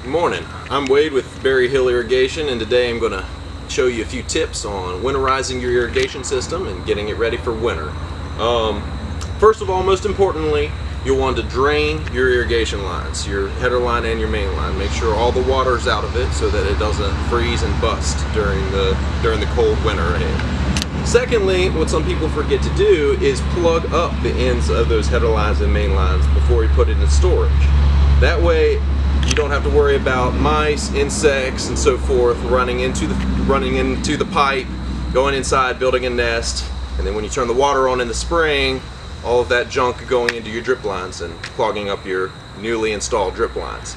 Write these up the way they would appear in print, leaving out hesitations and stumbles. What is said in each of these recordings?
Good morning. I'm Wade with Berry Hill Irrigation, and today I'm going to show you a few tips on winterizing your irrigation system and getting it ready for winter. First of all, most importantly, you'll want to drain your irrigation lines, your header line and your main line. Make sure all the water is out of it so that it doesn't freeze and bust during the cold winter ahead. Secondly, what some people forget to do is plug up the ends of those header lines and main lines before you put it in storage. That way you don't have to worry about mice, insects, and so forth running into the pipe, going inside, building a nest, and then when you turn the water on in the spring, all of that junk going into your drip lines and clogging up your newly installed drip lines.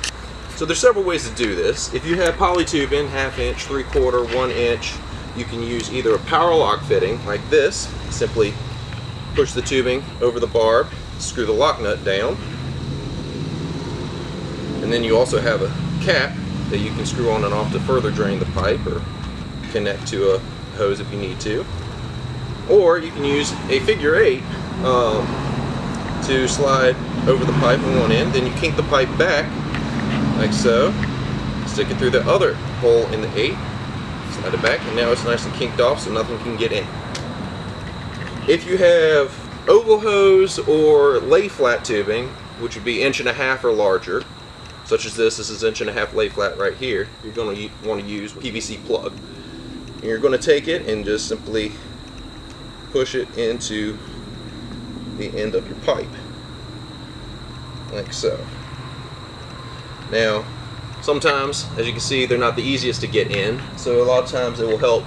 So there's several ways to do this. If you have polytubing, 1/2 inch, 3/4, 1 inch, you can use either a power lock fitting like this. Simply push the tubing over the barb, screw the lock nut down, and then you also have a cap that you can screw on and off to further drain the pipe or connect to a hose if you need to. Or you can use a figure 8 to slide over the pipe on one end, then you kink the pipe back like so, stick it through the other hole in the 8, slide it back, and now it's nice and kinked off so nothing can get in. If you have oval hose or lay flat tubing, which would be 1.5 inch or larger, such as this is 1.5 inch lay flat right here, you're going to want to use a PVC plug. And you're going to take it and just simply push it into the end of your pipe, like so. Now, sometimes, as you can see, they're not the easiest to get in, so a lot of times it will help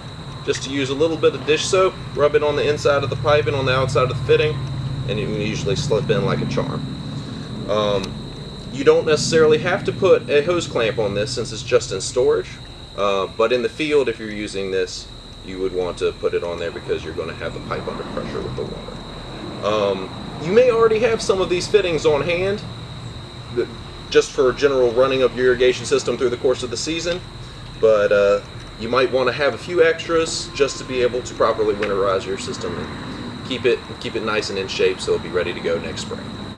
just to use a little bit of dish soap, rub it on the inside of the pipe and on the outside of the fitting, and it will usually slip in like a charm. You don't necessarily have to put a hose clamp on this since it's just in storage, but in the field, if you're using this, you would want to put it on there because you're going to have the pipe under pressure with the water. You may already have some of these fittings on hand just for general running of your irrigation system through the course of the season, but you might want to have a few extras just to be able to properly winterize your system and keep it nice and in shape so it'll be ready to go next spring.